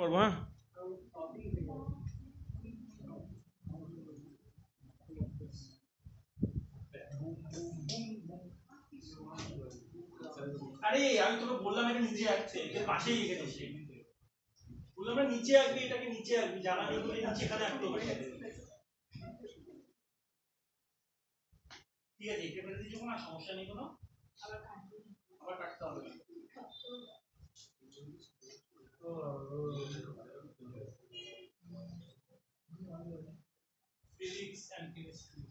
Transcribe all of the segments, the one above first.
করবো। হ্যাঁ আরে আমি তোকে বললাম এটা নিচে আসছে, এর পাশেই এখানে এসে বললাম না নিচে আসবি, এটাকে নিচে আসবি, জানা নেই বলে নিচে এখানে আসতে হবে। ঠিক আছে, এটা ফেলে দিচ্ছ না, সমস্যা নেই কোনো, আবার কাটতে হবে। Physics and chemistry.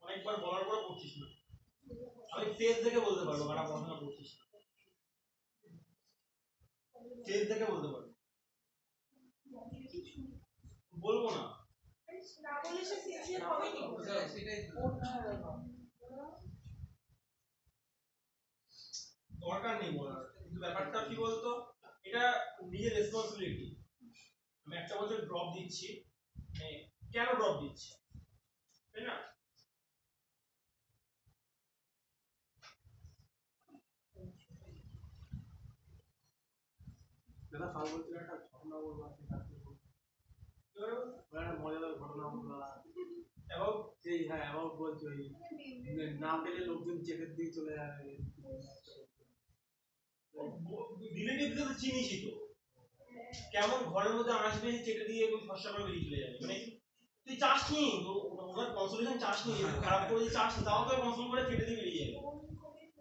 অনেকবার বলার পরে পড়ছিস না, আমি ফেস দেখে বলতে পারবো কারা পড়াশোনা করছিস, ফেস দেখে বলতে পারবো, বলবো না দরকার নেই বলার, কিন্তু ব্যাপারটা কি বলতো, এটা নিজের রেসপন্সিবিলিটি। আমি একটা বছর ড্রপ দিচ্ছি, কেন ড্রপ দিচ্ছি, তাই না? দাদা ফাল বলছিল একটা ঘটনা বলবো, মজাদার ঘটনা বলবো এবং সেই হ্যাঁ এবং বলছি ওই না পেলে লোকজন চেকের দিকে চলে যাবে, রিলেটিভদের তো চিনিসই তো, কেমন ঘরের মধ্যে আসবে চেকে দিয়ে এবং ফসা করে বেরিয়ে চলে যাবে, মানে তুই চাস নি ওনার কনসোলেশন চাস নি, খারাপ করে যে চাস তাও তো কনসোল করে চেকে দিয়ে বেরিয়ে যাবে,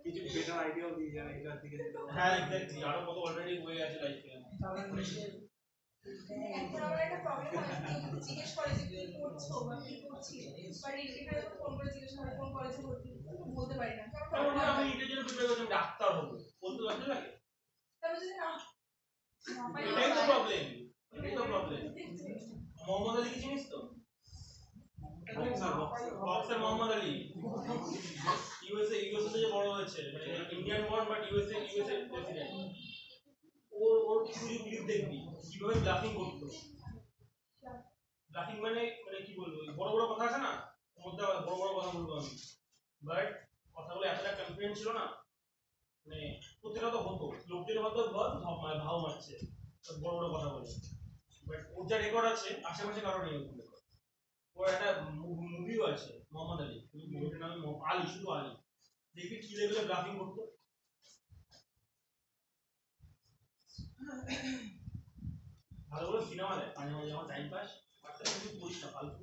কিছু বেটার আইডিয়াও দিয়ে যাবে এটার দিকে। হ্যাঁ এক্স্যাক্টলি, আরো কত অলরেডি হয়ে আছে লাইফে। এখন আমার একটা প্রবলেম হয়, কেউ জিজ্ঞেস করে যে কি করছো বা কি করছিস, বা রিলেটিভরা যখন ফোন করে জিজ্ঞেস করে কোন কলেজে ভর্তি, বলতে পারি না, কারণ আমি এটার জন্য প্রিপেয়ার করছি, ডাক্তার হবো, বলতে লজ্জা লাগে? তবে যদি না এটাই তো প্রবলেম, এটাই তো প্রবলেম। মোহাম্মদ আলী কি চিনিস তো? বক্সার মোহাম্মদ আলী, ইউএসএ তে যে বড় হয়েছে, মানে Indian born but USA president. ওর কিছু ক্লিপ দেখবি কিভাবে ব্লাফিং করতো, ব্লাফিং মানে মানে কি বলবো, বড় বড় কথা আছে না, ওর মধ্যে বড় বড় কথা বলবো আমি, বাট কথাগুলো এতটা কনফিডেন্ট ছিল না, মানে প্রত্যেকটা তো হতো, লোকদের হয়তো ভাও মারছে বড় বড় কথা বলে, বাট ওর যা রেকর্ড আছে আশেপাশে কারো নেই ওরকম রেকর্ড। ওর একটা মুভিও আছে মোহাম্মদ আলী, মুভিটার নাম আলী, শুধু আলী, দেখবি কি লেভেলে ব্লাফিং করতো। ভালো ভালো সিনেমা দেয় মাঝে মাঝে, আমার টাইম পাস, বাচ্চারা কিছু করিস না ফালতু,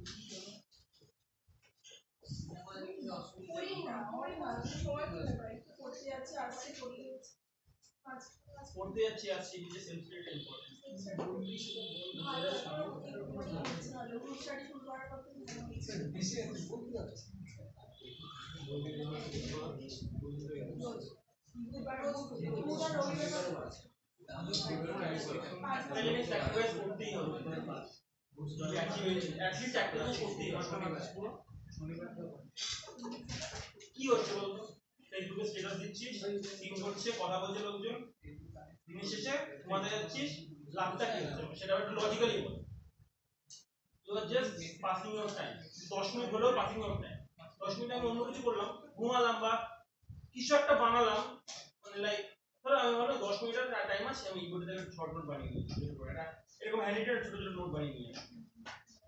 পড়তে যাচ্ছি আসছি, নিজে সেলফ স্টাডিটা ইম্পর্টেন্ট। করতেই হবে, অ্যাটলিস্ট একটা করতেই হবে। কি হচ্ছে বলতো, ফেসবুকে স্ট্যাটাস দিচ্ছিস, সিন করছে, কথা বলছে লোকজন, দিনের শেষে ঘুমাতে যাচ্ছিস, লাভটা কি হচ্ছে সেটা একটু লজিক্যালি বল। You are just passing your time, 10 minute হলেও পাসিং ইওর টাইম, 10 মিনিট আমি অন্য কিছু করলাম, ঘুমালাম বা কিছু একটা বানালাম, মানে লাইক ধরো আমি ভাবলাম 10 মিনিটের টাইম আছে, আমি ইগোতে থেকে শর্ট নোট বানিয়ে নিই, এরকম হ্যান্ডিটেড ছোট ছোট নোট বানিয়ে নিই,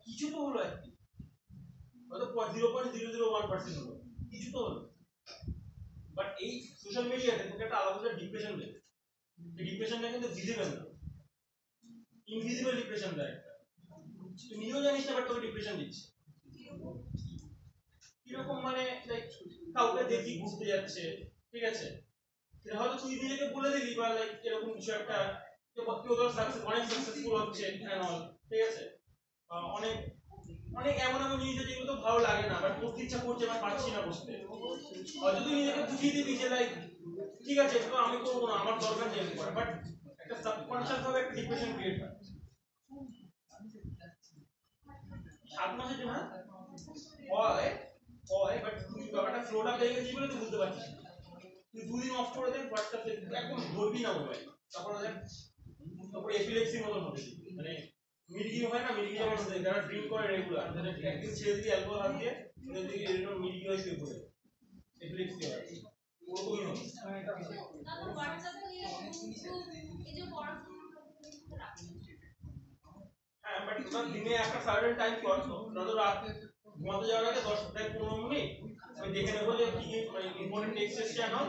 কিছু তো হলো একটি, হয়তো 0.001% হলো, কিছু তো হলো। বাট এই সোশ্যাল মিডিয়াতে তোকে একটা আলাদা ডিপ্রেশন দেয়, এই ডিপ্রেশনটা কিন্তু ভিজিবল না, ইনভিজিবল ডিপ্রেশন দেয় একটা, তুই নিজেও জানিস না বাট তোকে ডিপ্রেশন দিচ্ছে। কিরকম মানে লাইক কাউকে দেখি ঘুরতে যাচ্ছে, ঠিক আছে, সেটা হয়তো তুই নিজেকে বলে দিলি বা লাইক এরকম কিছু একটা, কেউ ধর সাকসেস অনেক সাকসেসফুল হচ্ছে এন্ড অল, ঠিক আছে, অনেক অনেক এমন এমন জিনিস আছে যেগুলো তো ভালো লাগে না, বাট করতে ইচ্ছা করছে বাট পারছি না বসতে, হয়তো তুই নিজেকে বুঝিয়ে দিবি যে লাইক ঠিক আছে তো আমি করবো না, আমার দরকার নেই করে, বাট একটা সাবকনশিয়াস ভাবে একটা ডিপ্রেশন ক্রিয়েট হয়। 7 মাসের জন্য হয় ফ্লোটা পেয়ে গেছিস বলে তুই বুঝতে পারছিস না। তুই দুদিন অফ করে দেন হোয়াটসঅ্যাপ একদম ধরবি না মোবাইল, তারপর এপিলেপসির মতো হবে, মানে মির্গি হয় না, মির্গি যেমন যারা ড্রিঙ্ক করে রেগুলার, একদিন ছেড়ে দিবি অ্যালকোহল হাত দিয়ে, ওদের দিকে এরকম মির্গি হয়ে শুয়ে পড়ে এপিলেপসি হয় ওরকমই হবে। হ্যাঁ বাট তোমার দিনে একটা সার্টেন টাইম কর, ধরো রাত ঘুমাতে যাওয়ার আগে 10 থেকে 15 মিনিট আমি দেখে নেবো যে কি মানে ইম্পর্টেন্ট টেক্সট এসছে না,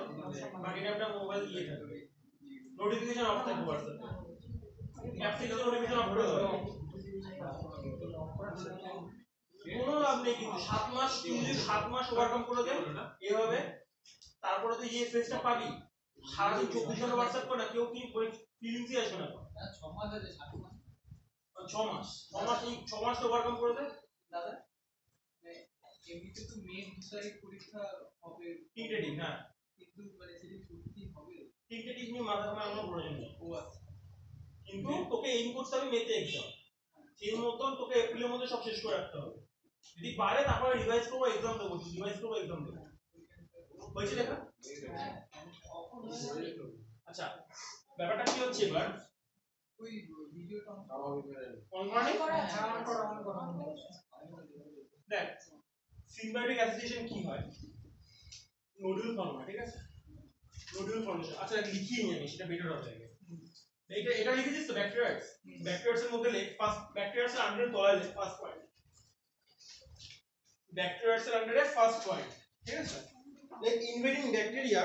বাকি টাইমটা মোবাইল দিয়ে থাকবে, নোটিফিকেশন অফ থাকবে হোয়াটসঅ্যাপে, অ্যাপ থেকে নোটিফিকেশন অফ করে দাও। কোনো লাভ নেই কিন্তু 7 মাস, তুই যদি 7 মাস ওভারকাম করে দেন এভাবে, তারপরে তুই এই ফেসটা পাবি, সারাদিন 24 ঘন্টা হোয়াটসঅ্যাপ করে না, কেউ কি ফিলিংসই আসবে না। 6 মাস আছে, 7 মাস, 6 মাস, 6 মাস, এই 6 মাস ওভারকাম করে দেন দাদা। এমনিতে তো মে 2 তারিখ পরীক্ষা হবে টিকেটিং, হ্যাঁ কিন্তু মানে সেটা সত্যি হবে টিকেটিং নিয়ে মাথা ঘামানোর প্রয়োজন নেই। ও আচ্ছা, কিন্তু তোকে এইম করতে হবে মেতে এক্সাম, সেই মতন তোকে এপ্রিলের মধ্যে সব শেষ করে রাখতে হবে, যদি পারে তারপরে রিভাইজ করবো এক্সাম দেবো, রিভাইজ করবো এক্সাম দেবো, হয়েছে দেখা। আচ্ছা ব্যাপারটা কি হচ্ছে এবার, ওই ভিডিওটা অন করা দেখ সিম্বায়োটিক অ্যাসোসিয়েশন কি হয়, নোডুল ফর্মুলা, ঠিক আছে, নোডুল ফর্মুলা। আচ্ছা লিখিয়ে নিয়ে আমি, সেটা বেটার হবে। এটা লিখেছিস তো ব্যাকটেরিয়াস, ব্যাকটেরিয়াস এর মধ্যে লেখ ফার্স্ট, ব্যাকটেরিয়াস এর আন্ডারে তলায় লেখ ফার্স্ট পয়েন্ট, ব্যাকটেরিয়াস এর আন্ডারে ফার্স্ট পয়েন্ট, ঠিক আছে। Like ইনভেডিং bacteria,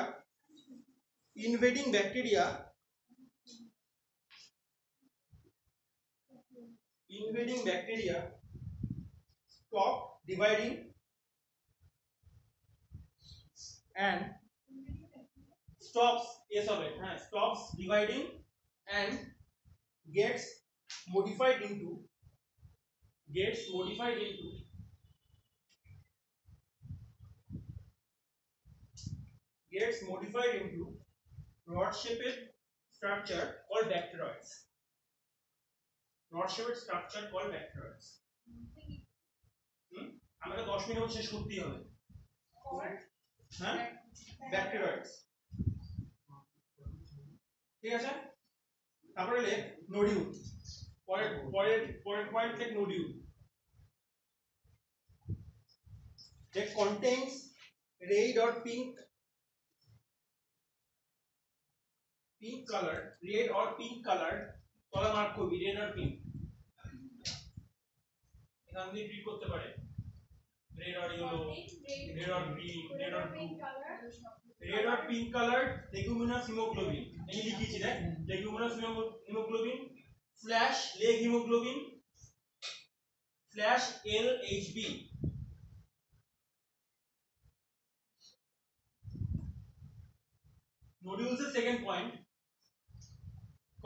invading bacteria stop dividing and stops, yes of it, stops dividing and gets modified into rod shaped structure called bacteroids, আমাকে 10 মিনিট শেষ করতেই হবে। হ্যাঁ ব্যাকটেরয়েডস, ঠিক আছে। তারপরে লেখ নোডিউল, পরের পয়েন্ট লেখ nodule, that contains red or pink colored তলা মার্ক করবি রেড আর পিঙ্ক, এখান দিয়ে ক্লিক করতে পারে red or yellow, red or green, red or blue, red or pink colored leguminous hemoglobin, এই লিখেছি দেখ, leguminous hemoglobin slash leg hemoglobin slash LHB, nodules এর second point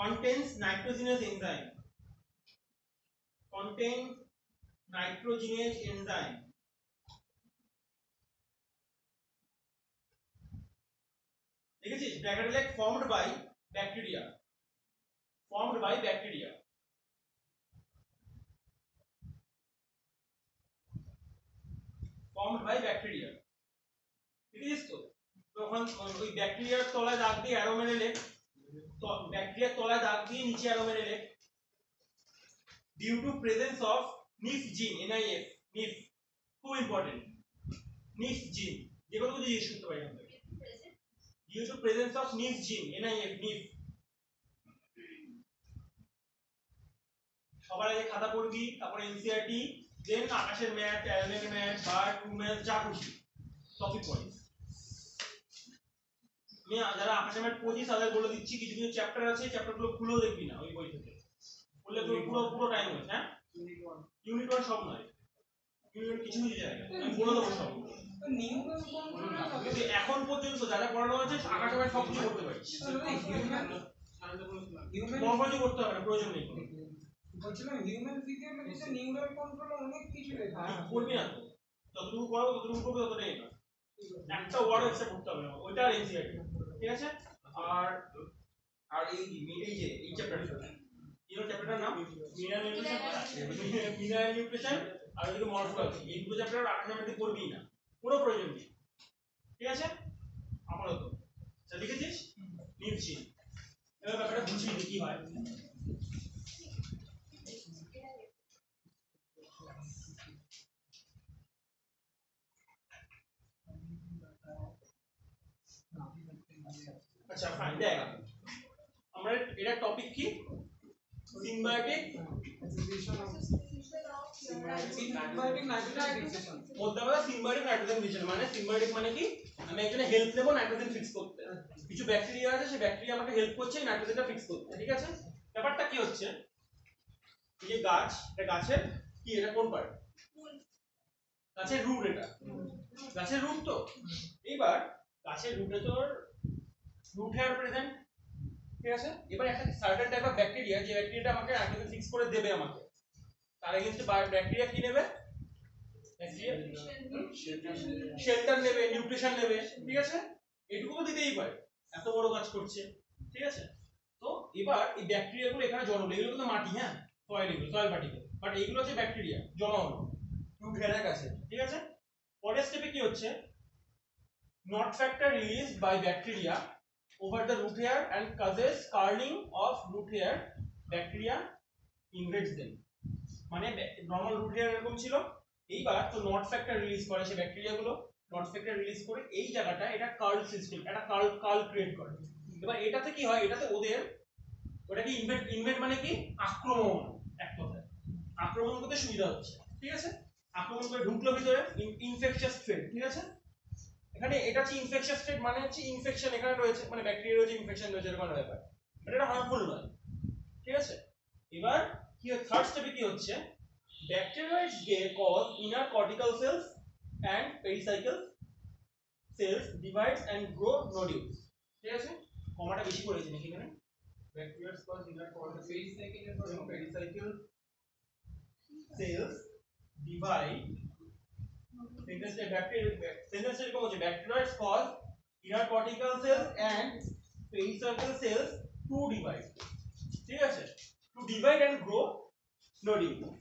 contains nitrogenous enzyme, দেখেছিস ব্র্যাকেটে লেখ formed by bacteria, দেখেছিস তো। তখন ওই ব্যাকটেরিয়ার তলায় দাগ দিয়ে অ্যারো মেরে লেখ, তো ব্যাকটেরিয়ার তলায় দাগ দিয়ে নিচে অ্যারো মেরে লেখ, due to presence of NIF gene, NIF খুব ইম্পর্টেন্ট, NIF gene যে কোনো কিছু জিজ্ঞেস করতে পারি আমরা, due to presence of NIF gene, NIF সবার আগে খাতা পড়বি, তারপরে এনসিইআরটি, দেন আকাশের ম্যাথ, অ্যালমের ম্যাথ, বার্ড ম্যাথ, যা খুশি টপিক পড়িস। আমি যারা আকাশের ম্যাথ পড়িস তাদের বলে দিচ্ছি, কিছু কিছু চ্যাপ্টার আছে, চ্যাপ্টারগুলো খুলেও দেখবি না ওই বই থেকে, বললে তোর পুরো টাইম ওয়েস্ট। হ্যাঁ ইউনিট 1 সব নয়, ইউনিট কিছু জায়গা আমি বলে দেবো সব, কিন্তু এখন পর্যন্ত যা যা পড়ানো হয়েছে আকাশের ম্যাথ সব কিছু করতে পারিস, মরফলজি করতে হবে না, প্রয়োজন নেই। বলছিলাম হিউম্যান ফিজিওলজিতে নিউরাল কন্ট্রোল অনেক কিছু লেখা আছে, পড়বি না তো, যতটুকু পড়াবো ততটুকু করবে, ততটাই না, একটা ওয়ার্ড এক্সট্রা পড়তে হবে না, ওইটা আর এনসিইআরটি, ঠিক আছে। আর এই চ্যাপ্টারটা, চ্যাপ্টারটার নাম মিনারেল নিউট্রিশন আর ওইদিকে মরফোলজি, এই দুটো চ্যাপ্টার আকাশের মধ্যে পড়বি না, পুরো প্রয়োজন নেই। আচ্ছা ফাইন, দেখ আমরা এটা টপিক কি, সিম্বায়োটিক মধ্যে আমরা সিম্বায়োটিক নাইট্রোজেন ফিক্সেশন, মানে সিম্বায়োটিক মানে কি, আমি একজনে হেল্প নেব নাইট্রোজেন ফিক্স করতে, কিছু ব্যাকটেরিয়া আছে সেই ব্যাকটেরিয়া আমাকে হেল্প করছে এই নাইট্রোজেনটা ফিক্স করতে, ঠিক আছে। ব্যাপারটা কি হচ্ছে, এই যে গাছ, এটা গাছের কি, এটা কোন পার্ট, গাছের রুট, এটা গাছের রুট। তো এইবার গাছের রুটে তো রুট হেয়ার প্রেজেন্ট, ঠিক আছে। এবার একটা সার্টেন টাইপ অফ ব্যাকটেরিয়া, যে ব্যাকটেরিয়াটা আমাকে নাইট্রোজেন ফিক্স করে দেবে আমাকে, তার এগেইনস্টে ব্যাকটেরিয়া কি নেবে, শেল্টার নেবে, নিউট্রিশন নেবে, ঠিক আছে। এটুকু তো দিতেই পারে, এত বড় কাজ করছে, ঠিক আছে। তো এবার এই ব্যাকটেরিয়াগুলো এখানে জড়ো হলো, এগুলো কিন্তু মাটি, হ্যাঁ সয়েল, এগুলো সয়েল পার্টিকেল, বাট এইগুলো হচ্ছে ব্যাকটেরিয়া জমা হলো রুট হেয়ারের কাছে, ঠিক আছে। পরের স্টেপে কি হচ্ছে, not factor released by bacteria over the root hair and causes scarring of root hair, bacteria invades them, মানে নরমাল রুট হেয়ার এরকম ছিল, এইবার তো নট ফ্যাক্টর রিলিজ করে সেই ব্যাকটেরিয়াগুলো, নট ফ্যাক্টর রিলিজ করে এই জায়গাটা এটা কার্ল সিস্টেম, এটা কার্ল ক্রিয়েট করে। এবার এটাতে কি হয়, এটাতে ওদের ওটাকে ইনভেড মানে কি, আক্রমণ, এক কথায় আক্রমণ করতে সুবিধা হচ্ছে, ঠিক আছে। আক্রমণ করে ঢুকলো ভিতরে, ইনফেকশাস থ্রেড, ঠিক আছে। এখানে এটা হচ্ছে ইনফেকশাস থ্রেড, মানে হচ্ছে ইনফেকশন এখানে রয়েছে, মানে ব্যাকটেরিয়া রয়েছে, ইনফেকশন রয়েছে, এরকম ব্যাপার, এটা হার্মফুল নয়, ঠিক আছে। এবার কি থার্ড স্টেপে কি হচ্ছে, bacteroids cause inner cortical cells and pericycle cells divides and grow nodules, ঠিক আছে। কমাটা বেশি করেছি নাকি এখানে, bacteroids cause inner cortical and pericycle cells divide, sentence এরকম হচ্ছে, bacteroids cause inner cortical cells and pericycle cells to divide, ঠিক আছে, to divide and grow nodule,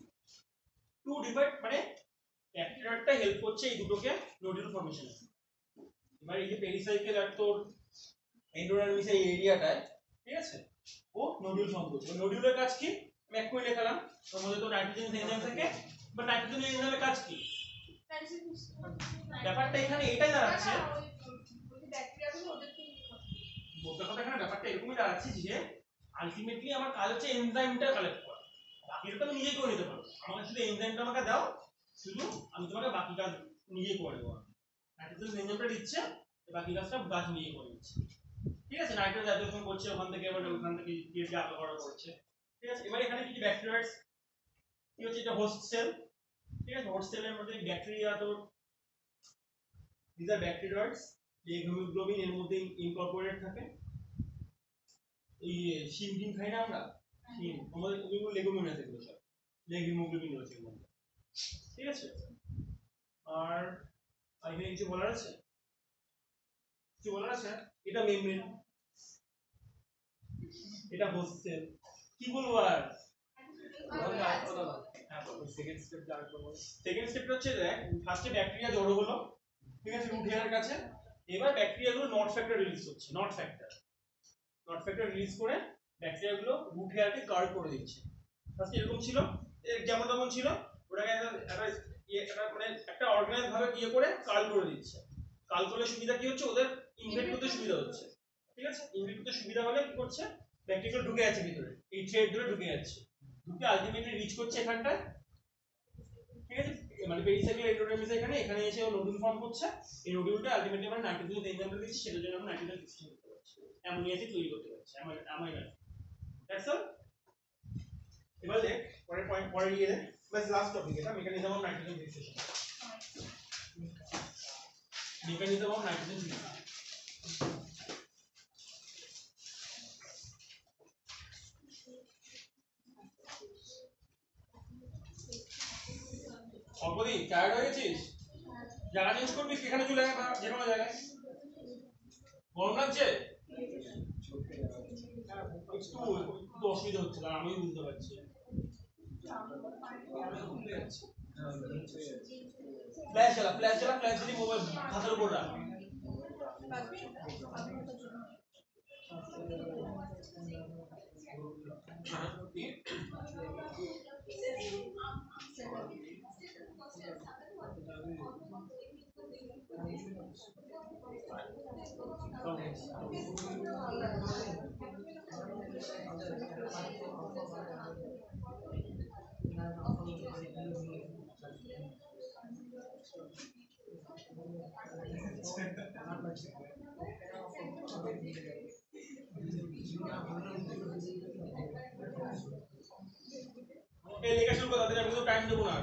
to divide মানে ব্যাকটেরিয়াটা হেল্প করছে এই দুটোকে নোডুল ফর্মেশনে। এবার এই যে পেরিসাইকেল আর তোর এন্ডোডার্মিস এই এরিয়াটায়, ঠিক আছে, ও নোডুল ফর্ম করছে। নোডুলের কাজ কি, আমি এক করে দেখালাম, তার মধ্যে তো নাইট্রোজেন এনজাইম থাকে, বা নাইট্রোজেন এনজাইমের কাজ কি, ব্যাপারটা এখানে এটাই দাঁড়াচ্ছে, বলতে কথা এখানে ব্যাপারটা এরকমই দাঁড়াচ্ছে যে আলটিমেটলি আমার কাজ হচ্ছে এনজাইমটা কালেক্ট করা, বাকিটা তো আমি নিজেই করে নিতে পারবো, আমাকে শুধু এনজাইমটা আমাকে দাও, শুধু আমি তোমাকে বাকি কাজ নিজেই করে দেবো, নাইট্রোজেন এনজাইমটা দিচ্ছে, বাকি কাজটা গাছ নিজেই করে নিচ্ছে, ঠিক আছে। নাইট্রোজেন অ্যাবজর্পশন করছে, ওখান থেকে এবার ওখান থেকে ডিএনএ আলাদা করা করছে, ঠিক আছে। এবার এখানে কি ব্যাকটেরিয়াস কি হচ্ছে, এটা হোস্ট সেল, ঠিক আছে। হোস্ট সেলের মধ্যে ব্যাকটেরিয়া তো these are bacteroids, এই হিমোগ্লোবিন এর মধ্যে ইনকর্পোরেটেড থাকে, এই শিম ডিম খাই না আমরা, শিম আমাদের ওগুলো লেগুমিনাস, এগুলো সব হিমোগ্লোবিন রয়েছে এর মধ্যে, ঠিক আছে। আর এখানে কিছু বলার আছে, কিছু বলার আছে, এটা মেমব্রেন, এটা হোস্ট সেল, কি বলবো আর সেকেন্ড স্টেপ হচ্ছে, দেখ ফার্স্টে ব্যাকটেরিয়া জড়ো হলো, ঠিক আছে, রুট হেয়ারের কাছে। এবার ব্যাকটেরিয়াগুলো নট ফ্যাক্টর রিলিজ হচ্ছে, নট ফ্যাক্টর রিলিজ করে ব্যাকটেরিয়াগুলো রুট হেয়ারকে কার্ড করে দিচ্ছে। ফার্স্ট এরকম ছিল, যেমন তেমন ছিল, ওটাকে একটা মানে একটা অর্গানাইজ ভাবে ইয়ে করে কার্ড করে দিচ্ছে। কার্ড করলে সুবিধা কি হচ্ছে, ওদের ইনভেট করতে সুবিধা হচ্ছে, ঠিক আছে। ইনভেট করতে সুবিধা হলে কি করছে, ব্যাকটেরিয়া ঢুকে যাচ্ছে ভিতরে, এই থ্রেড ধরে ঢুকে যাচ্ছে, ঢুকে আলটিমেটলি রিচ করছে এখানটায়, ঠিক আছে। মানে পেরিসাইকেল এন্ডোডার্মিস এখানে এসে নোডুল ফর্ম করছে, এই নোডুলটা আলটিমেটলি আমরা নাইট্রোজেন এনজাইমটা দিচ্ছি, সেটার জন্য আমরা নাইট্রোজেন ফিক্সিং করতে পারছি, অ্যামোনিয়া তৈরি করতে পারছি, অ্যামাইনো দ্যাটস অল। এবার দেখ পরের পয়েন্ট, পরে গিয়ে দেখ, বাস লাস্ট টপিক, এটা mechanism of nitrogen fixation, mechanism of nitrogen fixation. অল্পদি টায়ার্ড হয়ে গেছিস, জায়গা চেঞ্জ করবি, এখানে চলে আয়, যে কোনো জায়গায়, গরম লাগছে, একটু অসুবিধা হচ্ছে, কারণ আমি বুঝতে পারছি। ফ্ল্যাশ জ্বালা, ফ্ল্যাশ যদি মোবাইল হাতের উপর রাখ। এই লেখা শুরু করো, তাদের আমি তো টাইম দেবো না।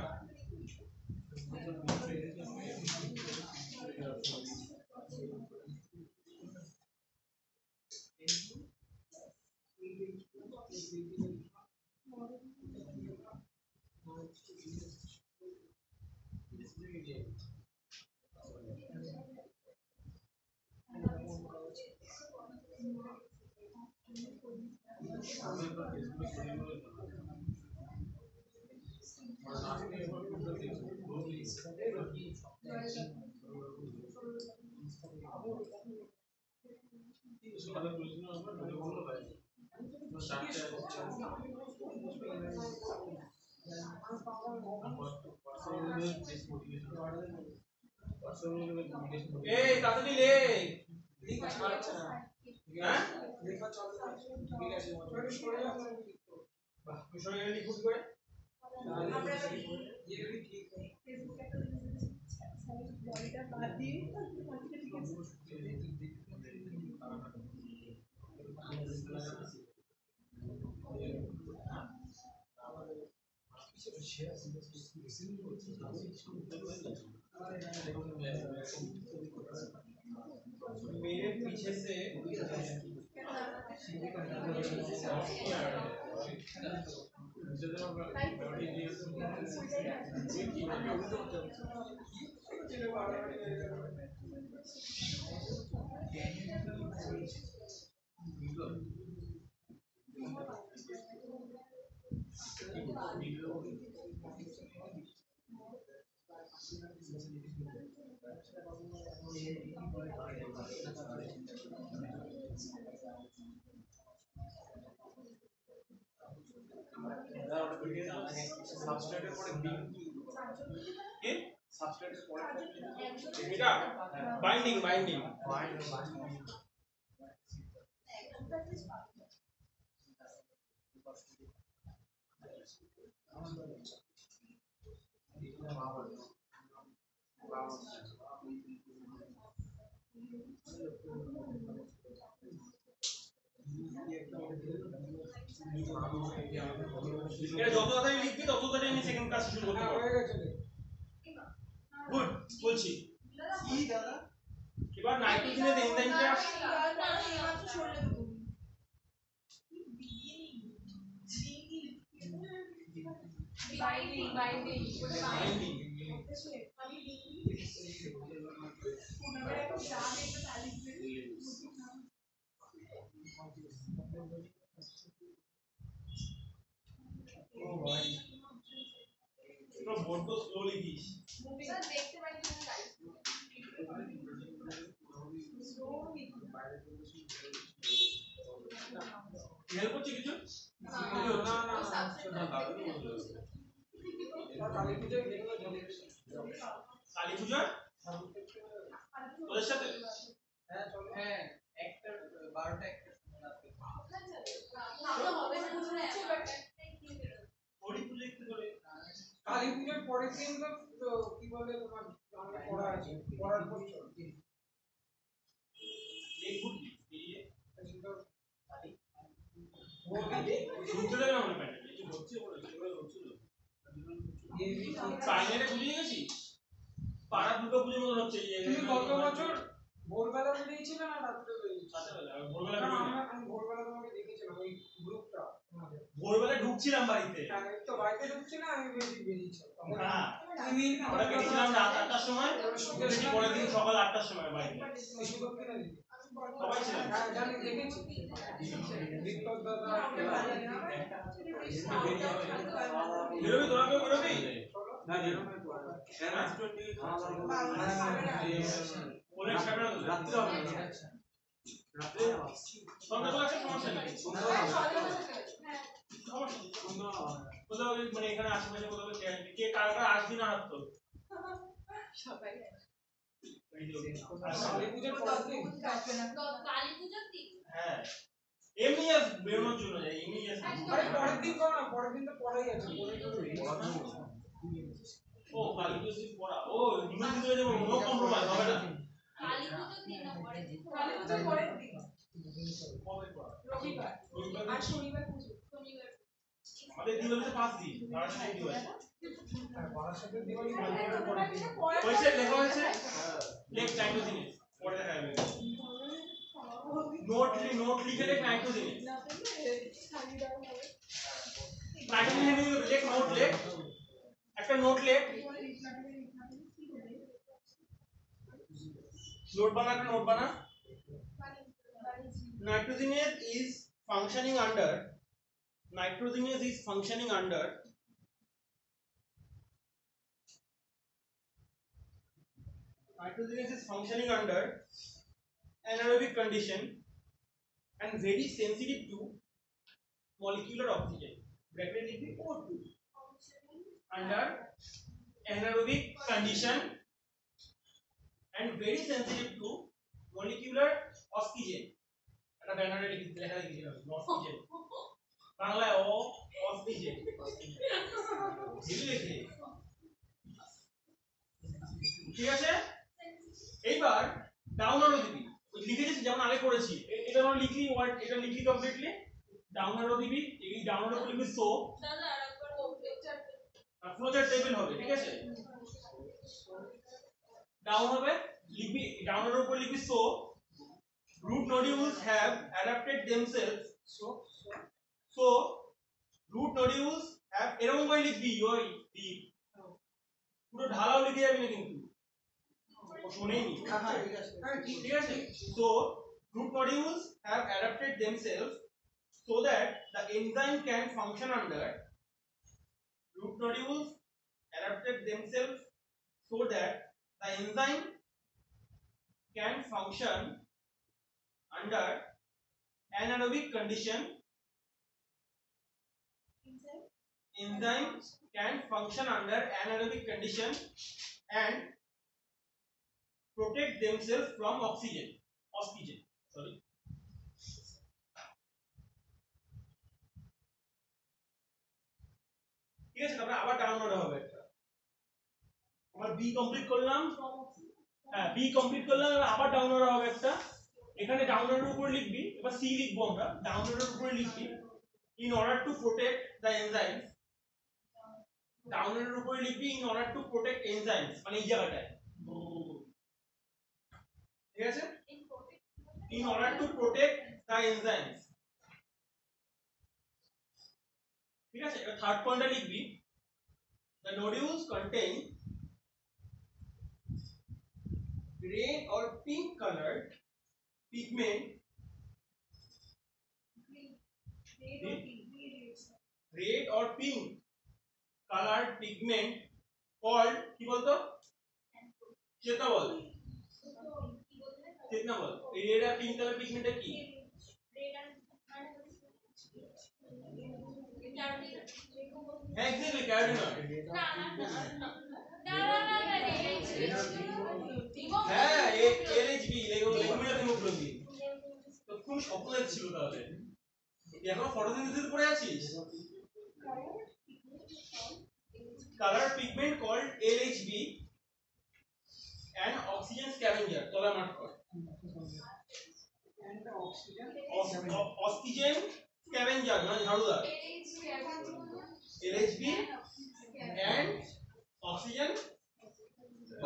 এই তাড়াতাড়ি লেখ। হ্যাঁ বাহ, তুই সরে গেলে লিখবি কি করে? मेरे पीछे से সাবস্ট্রেটের পরে বিং কি সাবস্ট্রেটের পরে এটা বাইন্ডিং বাইন্ডিং এটা যত তাড়াতাড়ি লিখবি তত তাড়াতাড়ি আমি সেকেন্ড ক্লাস শুরু করতে পারবো। গুড বলছি কি দাদা এবার নাইট্রোজেনের এনজাইমটা বাইন্ডিং বড্ড স্লোলি দিস দেখতে পাই হেল্প করছে কিছু কালী পূজা ওদের সাথে হ্যাঁ একটা 12টা একটা হরি পূজা একটু করে কালী পূজার পরের দিন তো কি বলে তোমার পড়া আছে পড়ার পর এই গুড দিয়ে বলবি শুনতে দেবে আমরা প্যান্ডেল কিছু হচ্ছে বলে সেগুলো হচ্ছিল বাইরে বুঝিয়ে গেছিস পাড়া দুর্গা পুজোর মতন হচ্ছে তুমি গত বছর ভোরবেলা বেরিয়েছিলে না রাত্রে বেরিয়েছিলে ভোরবেলা আমি ভোরবেলা তোমাকে দেখেছিলাম ওই গ্রুপটা তোমাদের ভোরবেলা ঢুকছিলাম বাড়িতে তো বাড়িতে ঢুকছি না আমি বেরিয়েছি হ্যাঁ আমরা বেরিয়েছিলাম রাত 8টার সময় বেরিয়ে পরের দিন সকাল 8টার সময় বাড়িতে সুযোগ কিনা দিদি সবাই ছিলাম হ্যাঁ জানি দেখেছি বিক্রম দাদা বেরোবি তোরা কেউ বেরোবি না বেরোবে তো অনেক সামনে রাত্রে হবে না রাত্রে সন্ধ্যাবেলা আছে সমস্যা নেই কোথাও মানে এখানে আশেপাশে কোথাও কে কালকে আসবি না হাত তো সবাই আচ্ছা, কালী পুজোর পরের দিন হ্যাঁ এমনি আর বেরোনোর জন্য যাই এমনি just আরে পরের দিন করো না, পরের দিন তো পড়াই আছে, পরের দিন ও কালী পুজো দিন পড়া ও নিমন্ত্রিত হয়ে যাবো নো কম্প্রোমাইজ হবে না কালী পুজোর পরের দিন কবে পড়া রবিবার রবিবার আর শনিবার পুজো আমাদের দিওয়ালিতে 5 দিন বারাসাতে দিওয়ালি বারাসাতের দিওয়ালি কালী পুজোর পরের দিন। হয়েছে লেখা হয়েছে লেখ টাইম টু দিন পড়ে দেখা যাবে নোট লিখে লেখ টাইম টু দিন টাইম টু দিন লেখ নোট লেখ একটা নোট লেখ নোট বানা nitrogenase is functioning under nitrogenase is functioning under anaerobic condition and very sensitive to molecular oxygen bracket লিখবি O2 under anaerobic condition and very sensitive to molecular oxygen একটা ব্যানারে লেখা লিখেছিলাম অক্সিজেন বাংলায় ও অক্সিজেন লিখে ঠিক আছে এইবার ডাউন অ্যারো দিবি লিখেছিস যেমন আগে করেছি এটা আমরা লিখলি ওয়ার্ড এটা লিখলি কমপ্লিটলি ডাউন অ্যারো দিবি এই ডাউন অ্যারো লিখবি সো দাদা আরেকবার ফ্লোচার্ট টেবিল হবে ঠিক আছে ডাউন হবে লিখবি ডাউন অ্যারোর উপর লিখবি so root nodules have adapted themselves so root nodules have এরকম করে লিখবি ওই পুরো ঢালাও লিখে যাবি না কিন্তু ও শুনেই নি ঠিক আছে so root nodules have adapted themselves so that the enzyme can function under root nodules adapted themselves so that the enzyme can function under anaerobic condition enzyme can function under anaerobic condition and protect themselves from oxygen sorry ঠিক আছে তারপরে আবার down order হবে একটা আমার B complete করলাম হ্যাঁ B complete করলাম আবার ডাউন অর্ডার হবে একটা এখানে ডাউনলোডের উপরে লিখবি এবার সি লিখবো আমরা ডাউনলোডের উপরে লিখবি in order to protect the enzymes ডাউনলোডের উপরে লিখবি in order to protect enzymes মানে এই জায়গাটায় ঠিক আছে in order to protect the enzymes ঠিক আছে এবার থার্ড পয়েন্টে লিখবি the nodules contain green or pink colored pigment red or pink colored pigment called কি বলতো চেতনা বল এই রেড আর পিঙ্ক কালার পিগমেন্টটা কি হ্যাঁ এক্স্যাক্টলি ক্যারোটিনয়েড হ্যাঁ এলএইচবি লেগুমিনাস হিমোগ্লোবিন তো কোন স্বপ্ন ছিল তাহলে এখন ফটোসিনথেসিস পড়ে আছিস color pigment called LHB and oxygen scavenger তোলা মার্ক কর oxygen scavenger মানে ঝাড়ুদার LHB and oxygen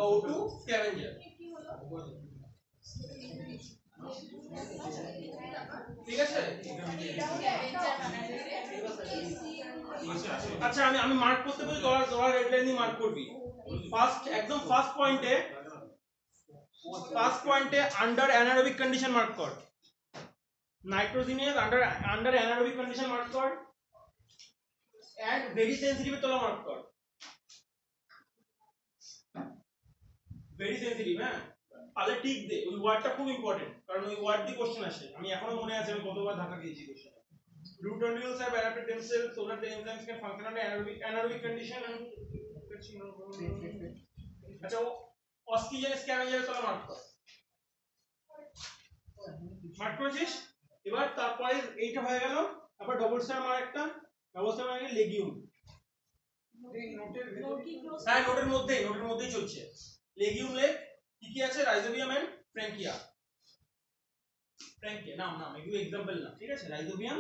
O2 scavenger ঠিক আছে আচ্ছা আমি মার্ক করতে বলি তোরা রেড লাইন দিয়ে মার্ক করবি একদম ফার্স্ট পয়েন্টে আন্ডার অ্যানারোবিক কন্ডিশন মার্ক কর নাইট্রোজেনেস আন্ডার অ্যানারোবিক কন্ডিশন মার্ক কর এন্ড ভেরি সেনসিটিভ তোলা মার্ক কর ভেরি সেনসিটিভ হ্যাঁ তাহলে ঠিক দে ওই ওয়ার্ডটা খুব ইম্পর্টেন্ট কারণ ওই ওয়ার্ড দিয়ে কোশ্চেন আসে আমি এখনো মনে আছে আমি কতবার ধাক্কা দিয়েছি question root nodules have adapted themselves so that the enzymes can function under anaerobic condition and আচ্ছা অক্সিজেন স্ক্যাভেঞ্জার তোলা মার্ক কর, মার্ক করেছিস। এবার তারপরে এইটা হয়ে গেল, আবার ডবল স্টার মার একটা, ডবল স্টার মানে লেগিউম। এই নোটের নোট ভেতরে কি ক্লোজ হ্যাঁ নোটের মধ্যেই চলছে। লেগিউম লেগ কি কি আছে, রাইজোবিয়াম এন্ড ফ্র্যাঙ্কিয়া। ফ্র্যাঙ্কিয়া নাম এগুলো এক্সাম্পল না, ঠিক আছে। রাইজোবিয়াম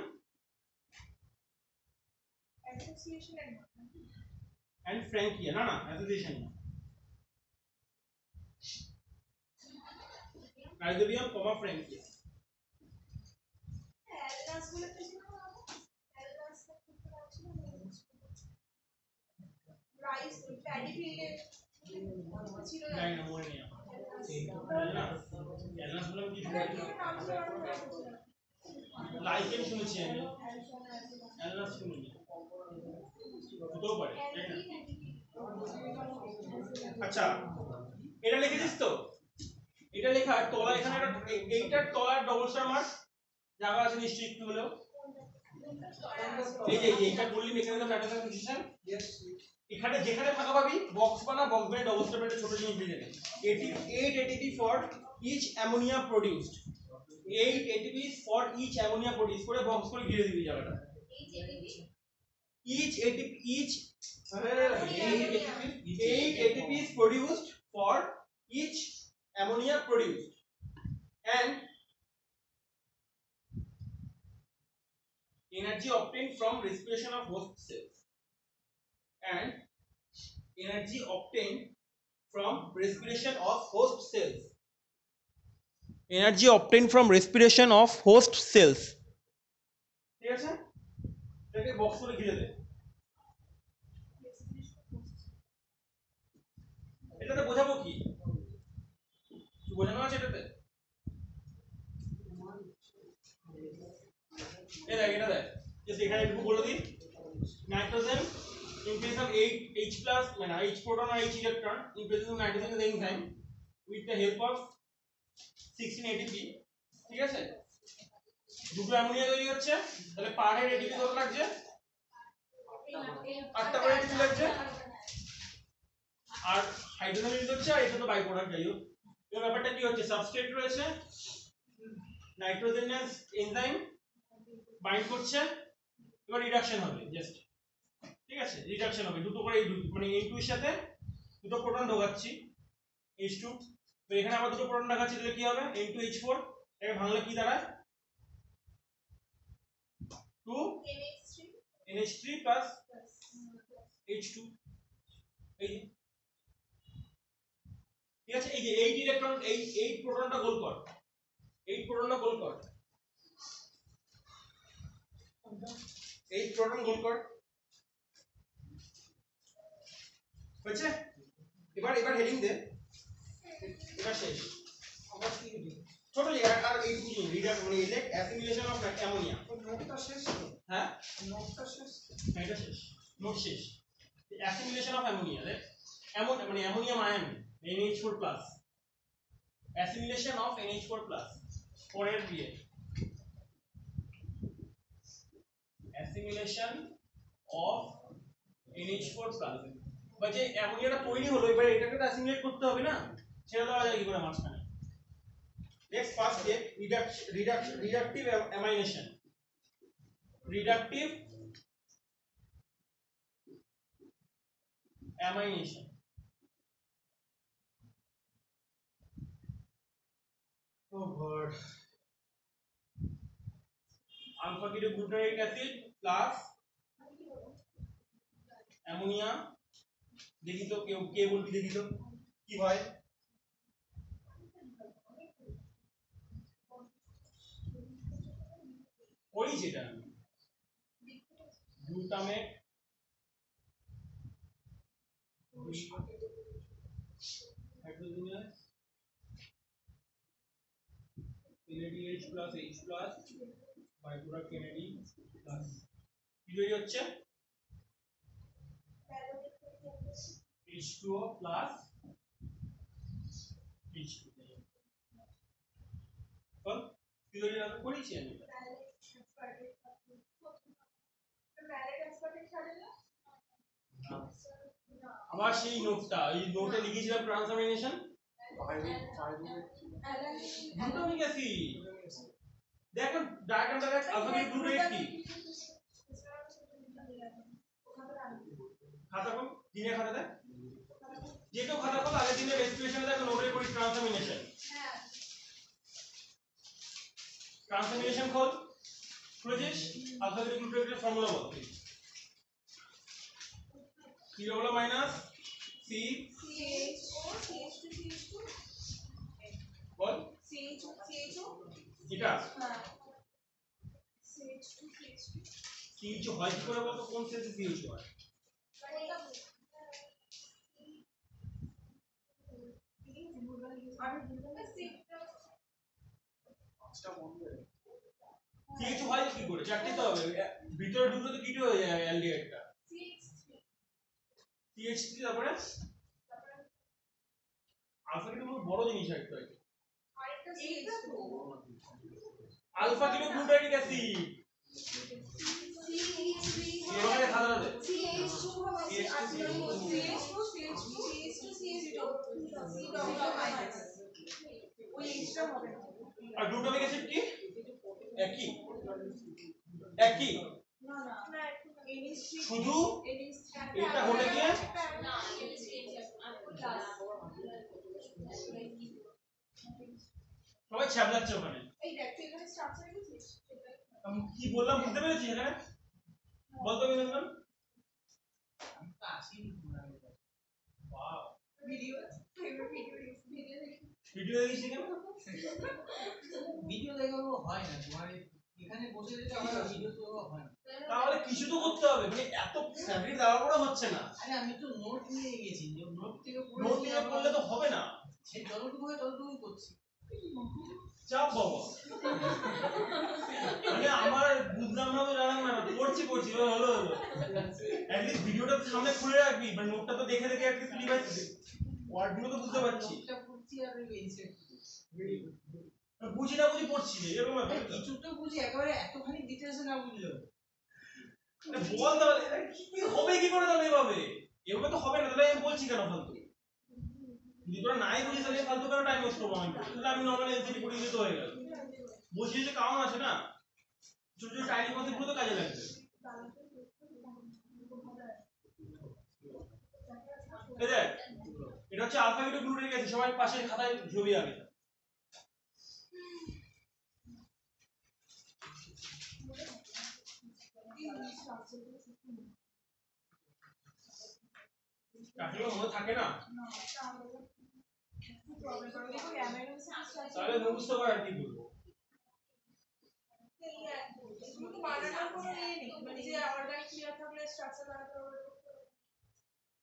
অ্যাসোসিয়েশন এন্ড ফ্র্যাঙ্কিয়া, না অ্যাসোসিয়েশন না, রাইজোবিয়াম কমা ফ্র্যাঙ্কিয়া। অ্যালগাস বলে কিছু না, অ্যালগাস করতে পারছি না, রাইস প্যাডি ফিল্ডে ছিল না, জানি না, মনে নেই আমার। অ্যালনাস বললাম কি, নাম ছিল আর মনে পড়ছে না। লাইকেন শুনেছি আমি, অ্যালনাস শুনিনি, হতেও পারে, তাই না? আচ্ছা এটা লিখেছিস তো, এটা লেখা তলা এখানে একটা, এইটার তলার ডবল স্টার মার্ক জায়গা আছে নিশ্চয়ই একটু হলেও। এই যে এইটা বললি মেকানিজম ম্যাটার পজিশন, এখানে যেখানে ফাঁকা পাবি বক্স বানা, বক্স বানিয়ে ডবল স্টার একটা ছোট জিনিস দিয়ে দেবে। 8 ATP for each ammonia produced, 8 ATP for each ammonia produce করে বক্স করে ঘিরে দিবি জায়গাটা। each ATP each 8 ATP is produced for each ammonia produced, and energy obtained from respiration of host cells, and energy obtained from respiration of host cells, energy obtained from respiration of host cells, ঠিক আছে। এটাকে box করে ঘিরে দে। এটাতে বোঝাবো কি, বোঝানো আছে এটাতে, এটা দেখ জাস্ট এখানে একটু বলে দিই। Nitrogen in case of 8 H plus মানে H proton or H electron in presence of nitrogen is enzyme with the help of 16 ATP, ঠিক আছে। দুটো অ্যামোনিয়া তৈরি হচ্ছে, তাহলে পার হেড ATP কত লাগছে, 8টা করে ATP লাগছে, আর হাইড্রোজেন ইউজ হচ্ছে, আর এটা তো বাই প্রোডাক্ট যাই হোক। এর ব্যাপারটা কি হচ্ছে, সাবস্ট্রেট রয়েছে, নাইট্রোজেনাস এনজাইম বাইন্ড করছে, এবার রিডাকশন হবে জাস্ট, ঠিক আছে। রিডাকশন হবে দুটো করে, মানে H2 এর সাথে দুটো প্রোটন ঢোকাচ্ছি, H2, তো এখানে আবার দুটো প্রোটন ঢোকাচ্ছি, তাহলে কি হবে N2H4, এটাকে ভাঙলে কি দাঁড়ায় 2 NH3 plus H2, এই যে, ঠিক আছে। এই যে 8 ইলেকট্রন, এই 8 প্রোটনটা গোল কর, 8 প্রোটনটা গোল কর, 8 প্রোটন গোল কর, হয়েছে। এবার হেডিং দে, এবার শেষ। আবার কি হলো? ছোট যে আর এই বুঝি রিডাক্ট মানে ইলেক্ট অ্যাসিমিলেশন অফ অ্যামোনিয়া। ওই নোটটা শেষ তো? হ্যাঁ নোটটা শেষ? হ্যাঁ, এটা শেষ, নোট শেষ। অ্যাসিমিলেশন অফ অ্যামোনিয়া, দেখ মানে ammonium ion NH4 plus, assimilation of NH4 plus, পরের দিয়ে অ্যাসিমিলেশন অফ NH4 প্লাস, বা যে অ্যামোনিয়াটা তৈরি হলো, এবার এটাকে তো অ্যাসিমিলেট করতে হবে না, ছেড়ে দেওয়া যায় কি করে মাঝখানে। Next first step reductive amination, reductive amynation, oh god, alpha ketoglutarate acid plus ammonia, দেখি তো কে বলবি, দেখি তো কি হয়। ওই যেটা glutamate hydrogenous NADH plus H plus byproduct NAD plus কি তৈরি হচ্ছে H2O plus H2, বল কি তৈরি হবে, করেছি আমি আবার সেই নোটটা, এই নোটে লিখেছিলাম ট্রান্সফরমেশন, গ্লুটামিক অ্যাসিড দেখুন ডায়াগ্রামটা দেখ আলফাবেটিক গ্লুটামিক কি খাতা কোন দিনে খাতা দেখ যে কেউ খাতা কোন আগের দিনের রেসপিরেশনে দেখো নোটে করি ট্রান্সফরমেশন ট্রান্সফরমেশন খোল খুলেছিস আলফাবেটিক গ্লুটামিকের ফর্মুলা বল কি হলো মাইনাস সি বল এটা সিএইচ হয় কি করে বলতো কোন সেন্সে সিএইচ হয় সিএইচ হয় কি করে চারটি তো হবে ভিতরে দুটো তো কিটো হয়ে যায় অ্যালডিহাইডটা সিএইচ3 তারপরে আলফা কিটো বড় জিনিস একটা আলফা কিটো গ্লুটামিক অ্যাসিড এবারে খাতাটা দে আর গ্লুটামিক অ্যাসিড কি একই একই শুধু এটা হলে গিয়ে সবাই ছ্যাবলাচ্ছে ওখানে আমি কি বললাম বুঝতে পেরেছিস এখানে বলতো বিনোদন ভিডিও দেখিস কেন ভিডিও দেখাবো হয় না তোমার এখানে বসে যদি আমার ভিডিও তো হয় না তাহলে কিছু তো করতে হবে মানে এত স্যালারি দেওয়ার পরে হচ্ছে না আরে আমি তো নোট নিয়ে গেছি নোট থেকে নোট নিয়ে পড়লে তো হবে না সেই যতটুকু হয় ততটুকু করছি চাপ বাবা মানে আমার বুঝলাম না তো জানাম না পড়ছি হলো অ্যাট লিস্ট ভিডিওটা সামনে খুলে রাখবি মানে নোটটা তো দেখে দেখে একটা লিভাইস ওয়ার্ডগুলো তো বুঝতে পারছি নোটটা পড়ছি আর ইনসেট বুঝি না বুঝি পড়ছি এরকম ব্যাপার কিছু তো বুঝি একেবারে এতখানি ডিটেইলসে না বুঝলেও বল তাহলে কি হবে কি করে তাহলে এভাবে তো হবে না তাহলে আমি বলছি কেন ফালতু যদি তোরা নাই বুঝিস তাহলে ফালতু কেন টাইম ওয়েস্ট করবো আমি তাহলে আমি নর্মাল এনসিটি পড়ে দিতে হয়ে গেল বুঝিয়ে যে কারণ আছে না ছোট ছোট টাইলি কনসেপ্ট গুলো তো কাজে লাগবে এই দেখ এটা হচ্ছে আলফা কিটো গ্লুটামিক অ্যাসিড সবাই পাশের খাতায় ছবি আগে কাটিও মনে থাকে না তাহলে মুখস্থ করে আর কি বলবো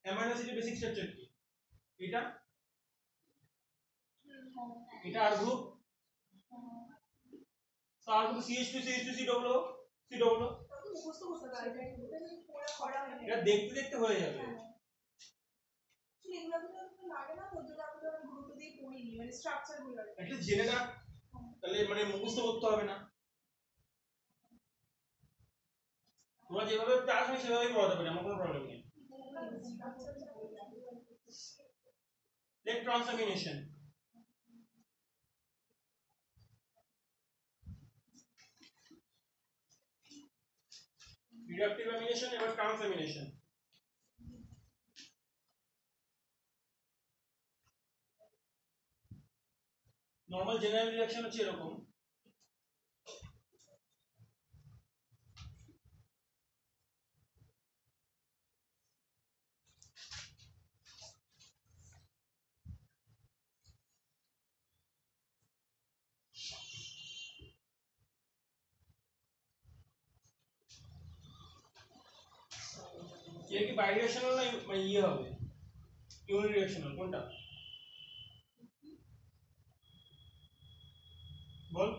অ্যামাইনো অ্যাসিডের বেসিক স্ট্রাকচার কি এটা এটা আর গ্রুপ তার group CH2 CH2 C double এটা দেখতে দেখতে হয়ে যাবে একটা জেনে রাখ তাহলে মানে মুখস্থ করতে হবে না তোমরা যেভাবে ক্লাস হয় সেভাবেই পড়াতে পারি আমার কোনো প্রবলেম নেই লেট ট্রান্সফরমেশন reductive amination এবার ট্রান্সঅ্যামিনেশন নরমাল জেনারেল রিঅ্যাকশন হচ্ছে এরকম ये কি বাইরিয়েশনাল না মানে ইয়ে হবে ইউনিরিয়েকশনাল কোনটা বল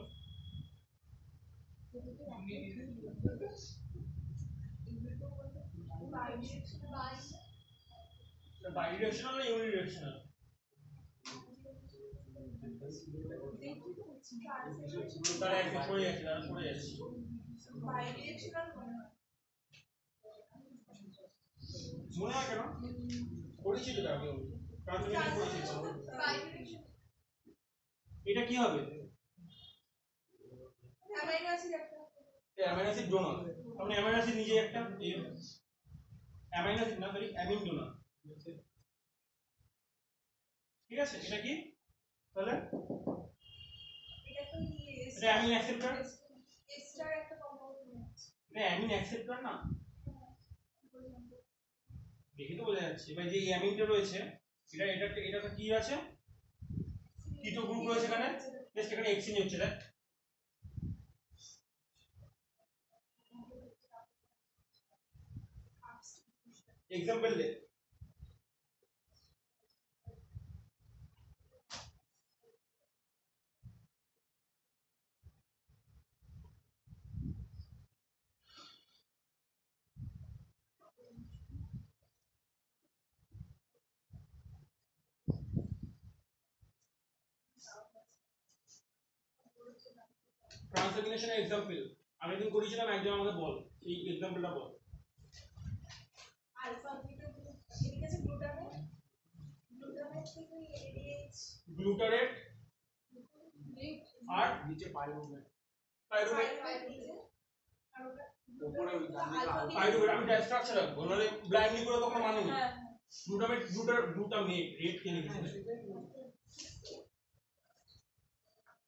বাইরিয়েশনাল না ইউনিরিয়েকশনাল তারা একটু পড়ে যাচ্ছে তারা পড়ে যাচ্ছে বাইডিরেকশনাল মনে হয় কেন পড়েছি তো আগে ট্রান্সফার করেছি বাইডিরেকশন এটা কি হবে অ্যামাইনো অ্যাসিড একটা অ্যামাইনো অ্যাসিড ডোনার মানে অ্যামাইনো অ্যাসিড নিজে একটা অ্যামাইনো অ্যাসিড না সরি অ্যামিন ডোনার ঠিক আছে এটা কি তাহলে এটা তো এটা অ্যামিন অ্যাকসেপ্টর এস্টার একটা কম্পাউন্ড এটা অ্যামিন অ্যাকসেপ্টর না দেখে তো বোঝা যাচ্ছে এবার যে অ্যামিনটা রয়েছে এটা কি আছে কিটো গ্রুপ রয়েছে এখানে জাস্ট এখানে এক্সচেঞ্জ হচ্ছে দেখ एग्जांपल ले ट्रांसलेशन एग्जांपल আমি তুমি করেছিলাম একজন আমাকে বল এই एग्जांपलটা বল আলফা বিটা গ্রুপ এদিকে আছে গ্লুটামেট গ্লুটামেট থেকে এডিএইচ গ্লুটারেট আর নিচে পাইরুভেট পাইরুভেট আর ওটা উপরে ওই ডান দিকে আলফা পাইরুভেট আমি স্ট্রাকচার রাখবো নাহলে ব্লাইন্ডলি করে তো কোনো মানে নেই গ্লুটামেট রেট কে লিখেছে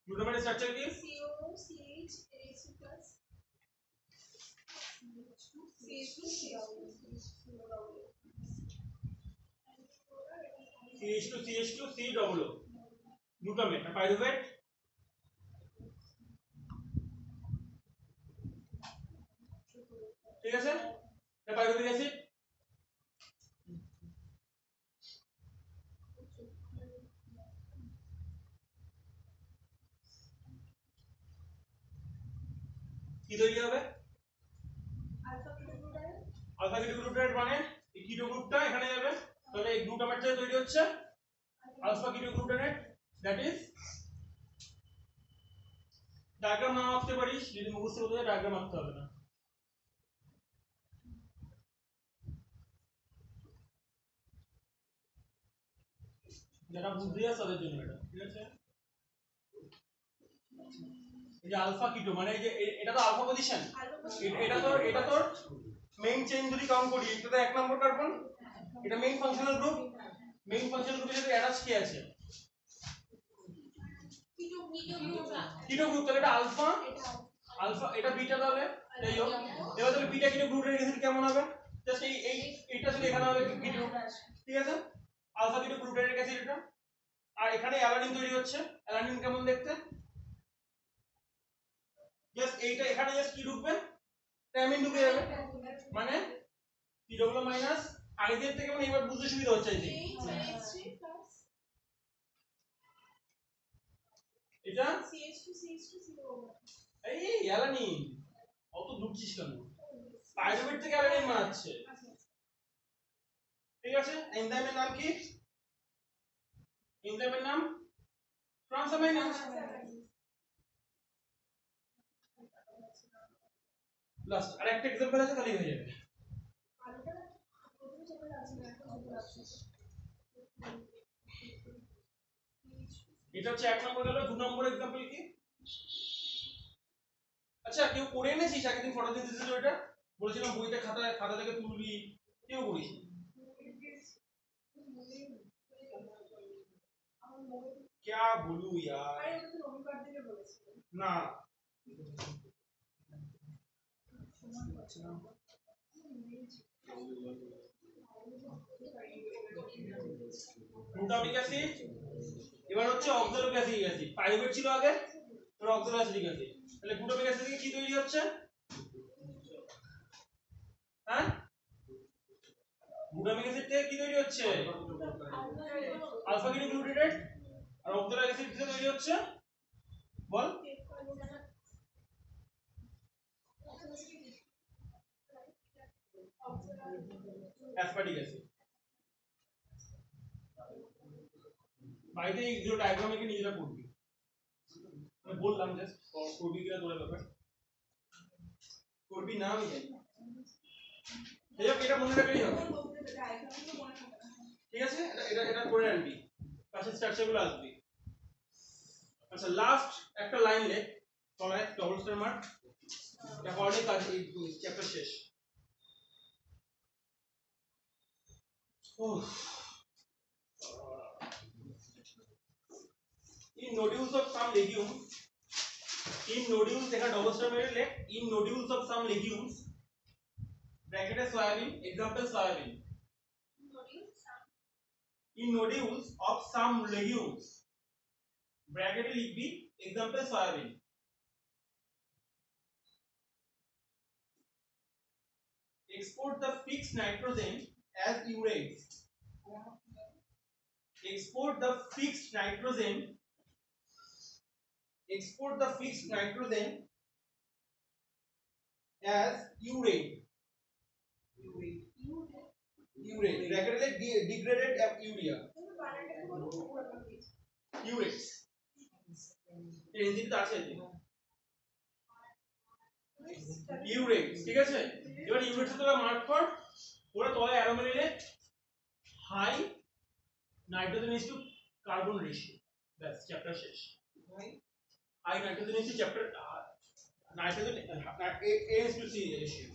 গ্লুটামেটের স্ট্রাকচার কি COCH AH+ CH2 C double O glutamate আর পাইরুভেট ঠিক আছে এটা পাইরুভিক অ্যাসিড কি তৈরি হবে আলফা বিটা গ্লুটামেট আলফা কিটো গ্লুটারেট মানে এই কিটো গ্রুপটা এখানে যাবে তাহলে এই গ্লুটামেট থেকে তৈরি হচ্ছে আলফা কিটো গ্লুটারেট দ্যাট ইজ ডায়াগ্রাম নাম আঁকতে পারিস যদি মুখস্থ করতে হয় ডায়াগ্রাম আঁকতে হবে না যারা বুঝতে যাচ্ছে তাদের জন্য এটা ঠিক আছে এই যে আলফা কিটো মানে এই যে এটা তো আলফা পজিশন এটা তোর মেইন চেইন যদি কাউন্ট করি এটা তো এক নম্বর কার্বন এটা মেইন ফাংশনাল গ্রুপ গ্রুপের সাথে অ্যাটাচ কি আছে কিটো গ্রুপ তাহলে এটা আলফা এটা বিটা তাহলে যাই হোক এবার তাহলে বিটা কিটো গ্রুপের অ্যাসিড কেমন হবে জাস্ট এইটা শুধু এখানে হবে কিটো ঠিক আছে আলফা কিটো গ্লুটারিক অ্যাসিড এটা আর এখানে অ্যালানিন তৈরি হচ্ছে অ্যালানিন কেমন দেখতে জাস্ট এইটা এখানে জাস্ট কি ঢুকবে অ্যামিন ঢুকে যাবে মানে পি ডবল মাইনাস আগের থেকে মানে এবার বুঝতে সুবিধা হচ্ছে এই এটা এই অ্যালানিন অত ঢুকছিস কেন পাইরুভেট থেকে অ্যালানিন বানাচ্ছে ঠিক আছে এনজাইমের নাম কি এনজাইমের নাম ট্রান্সামাইনাস লাস্ট আরেকটা एग्जांपल আছে খালি হয়ে যাবে এটা হচ্ছে এক নম্বর গেল 2 নম্বর एग्जांपल কি আচ্ছা কেউ করে এনেছিস একদিন ফটোসিনথেসিস ওটা বলেছিলাম বইতে খাতা থেকে তুলবি কেউ করিস क्या बोलूं यार ना গ্লুটামিক অ্যাসিড এবার হচ্ছে অক্সালিক অ্যাসিড পাইরুভেট ছিল আগে তোর অক্সালিক অ্যাসিড তাহলে গ্লুটামিক অ্যাসিড থেকে কি তৈরি হচ্ছে হ্যাঁ গ্লুটামিক অ্যাসিড থেকে কি তৈরি হচ্ছে আলফা কিটো গ্লুটারেট আর অক্সালিক অ্যাসিড থেকে তৈরি হচ্ছে বল অ্যাসপার্টিক অ্যাসিড বাইরে এই ডায়াগ্রাম একে নিজেরা পড়বি আমি বললাম জাস্ট করবি কিনা তোর ব্যাপার করবি না আমি জানি এটা মনে রাখলেই হবে ঠিক আছে, এটা করে আনবি, পাশে স্ট্রাকচারগুলো আসবে। আচ্ছা লাস্ট একটা লাইন লেখ তলায় ডবল স্টার মার্ক, দেখো অনেক কাজ, এই চ্যাপ্টার শেষ। In nodules of some legumes, in nodules देखा डबल स्टार मेरे ले, in nodules of some legumes, bracket है soybean, example soybean, in nodules of some legumes, bracket लिख भी, example soybean. Export the fixed nitrogen as ureates. Export the fixed nitrogen. Export the fixed nitrogen as urate. Urate. Bracket like degraded urea. Urates. এই এনজিনটা আছে এতে। Urates, ঠিক আছে? এবার ইউরেটস তোরা mark কর, ওরা তলায় অ্যারো মেরে নে, high nitrogen is to carbon ratio, ব্যাস চ্যাপ্টার শেষ। High nitrogen is to chapter nitrogen A is to C ratio.